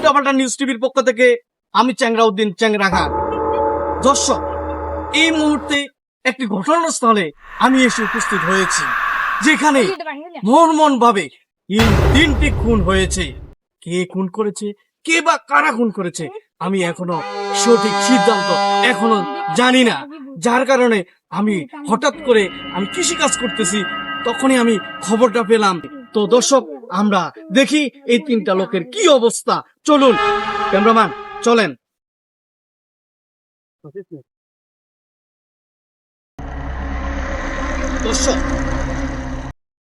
উল্টাপাল্টা নিউজ টিভির পক্ষ থেকে আমি চ্যাংরাউদ্দিন চ্যাংরা খান। দর্শক, এই মুহূর্তে একটি ঘটনাস্থলে আমি এসে উপস্থিত হয়েছি, যেখানে মর্মন ভাবে তিনটি খুন হয়েছে। কে খুন করেছে, কে বা কারা খুন করেছে, আমি এখনো সঠিক সিদ্ধান্ত এখনো জানি না। যার কারণে আমি হঠাৎ করে আমি কৃষি কাজ করতেছি, তখনই আমি খবরটা পেলাম। তো দর্শক, আমরা দেখি এই তিনটা লোকের কি অবস্থা। চলুন ক্যামেরাম্যান, চলেন। দর্শক,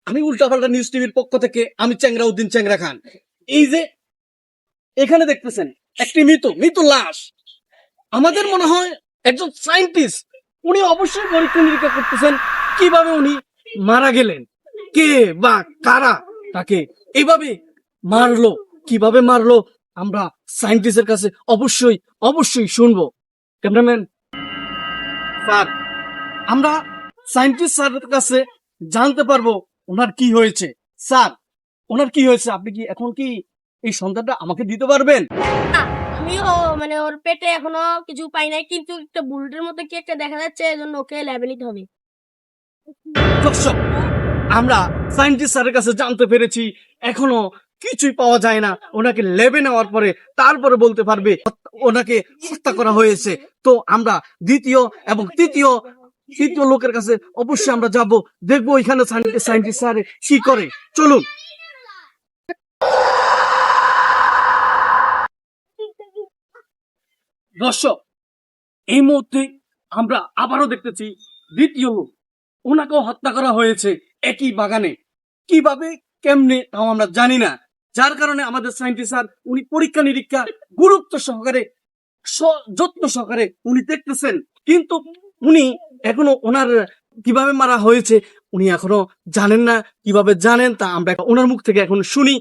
আমি উল্টাপাল্টা নিউজ টিভির পক্ষ থেকে আমি চ্যাংরাউদ্দিন চ্যাংরা খান। এই যে এখানে দেখতেছেন একটি মৃত লাশ। আমাদের মনে হয় একজন সায়েন্টিস্ট, উনি অবশ্যই পরীক্ষা নিরীক্ষা করতেছেন কিভাবে উনি মারা গেলেন, কে বা কারা তাকে এইভাবে মারলো, কিভাবে মারলো, আমরা সায়েন্টিস্টের কাছে অবশ্যই শুনবো। ক্যামেরাম্যান স্যার, আমরা সায়েন্টিস্ট স্যারের কাছে জানতে পারবো ওনার কি হয়েছে। স্যার, ওনার কি হয়েছে, আপনি কি এখন কি এই সন্ধানটা আমাকে দিতে পারবেন? আমিও মানে ওর পেটে এখনো কিছু পাই নাই, কিন্তু একটা বুলেটের মতো কি একটা দেখা যাচ্ছে, এজন্য ওকে ল্যাবে নিতে হবে। দর্শক, আমরা সায়েন্টিস্ট স্যারের কাছে জানতে পেরেছি এখনো কিছুই পাওয়া যায় না। ওনাকে ল্যাবে নেওয়ার পরে তারপরে বলতে পারবে ওনাকে হত্যা করা হয়েছে। তো আমরা দ্বিতীয় এবং তৃতীয় লোকের কাছে অবশ্যই আমরা যাব, দেখবো এখানে সায়েন্টিস্ট স্যার কি করে। চলুন। দর্শক, এই মুহূর্তে আমরা আবারও দেখতেছি দ্বিতীয় লোক, ওনাকেও হত্যা করা হয়েছে একই বাগানে। কিভাবে কেমনে তাও আমরা জানি না। যার কারণে আমাদের সায়েন্টিস্ট স্যার উনি পরীক্ষা নিরীক্ষা গুরুত্ব সহকারে যত্ন সহকারে উনি দেখতেছেন, কিন্তু উনি এখনো ওনার কিভাবে মারা হয়েছে উনি এখনো জানেন না। কিভাবে জানেন তা আমরা ওনার মুখ থেকে এখন শুনি।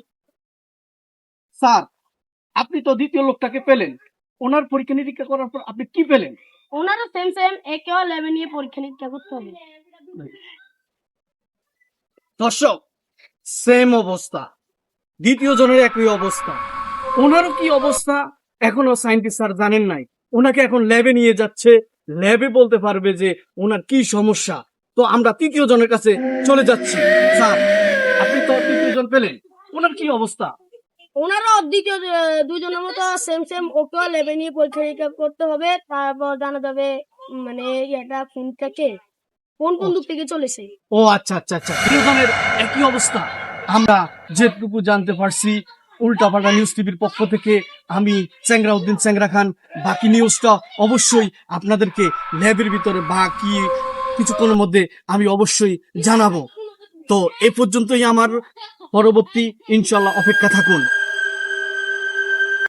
স্যার, আপনি তো দ্বিতীয় লোকটাকে পেলেন, ওনার পরীক্ষা নিরীক্ষা করার পর আপনি কি পেলেন? ওনারও সেম একেও ল্যাবে নিয়ে পরীক্ষা নিরীক্ষা করতে হবে। দর্শক, সেম অবস্থা, দ্বিতীয় জনের একই অবস্থা। ওনারও কি অবস্থা এখনো সায়েন্টিস্ট স্যার জানেন নাই। ওনাকে এখন ল্যাবে নিয়ে যাচ্ছে, ল্যাবে বলতে পারবে যে ওনার কি সমস্যা। তো আমরা তৃতীয় জনের কাছে চলে যাচ্ছি। স্যার, আপনি তো তৃতীয় জন পেলেন, ওনার কি অবস্থা? ওনারও দ্বিতীয় দুজনের মতো সেম ওকেও ল্যাবে নিয়ে পরীক্ষা নিরীক্ষা করতে হবে, তারপর জানা যাবে মানে এটা কোনটাকে কোন দিক থেকে চলেছে। ও আচ্ছা, তৃতীয়জনের একই অবস্থা। আমরা যেটুকু জানতে পারছি উল্টাপাল্টা নিউজ টিভির পক্ষ থেকে আমি চ্যাংরাউদ্দিন চ্যাংরা খান। বাকি নিউজটা অবশ্যই আপনাদেরকে ল্যাবের ভিতরে বাকি কিছুক্ষণের মধ্যে আমি অবশ্যই জানাবো। তো এ পর্যন্তই আমার, পরবর্তী ইনশাল্লাহ অপেক্ষা থাকুন।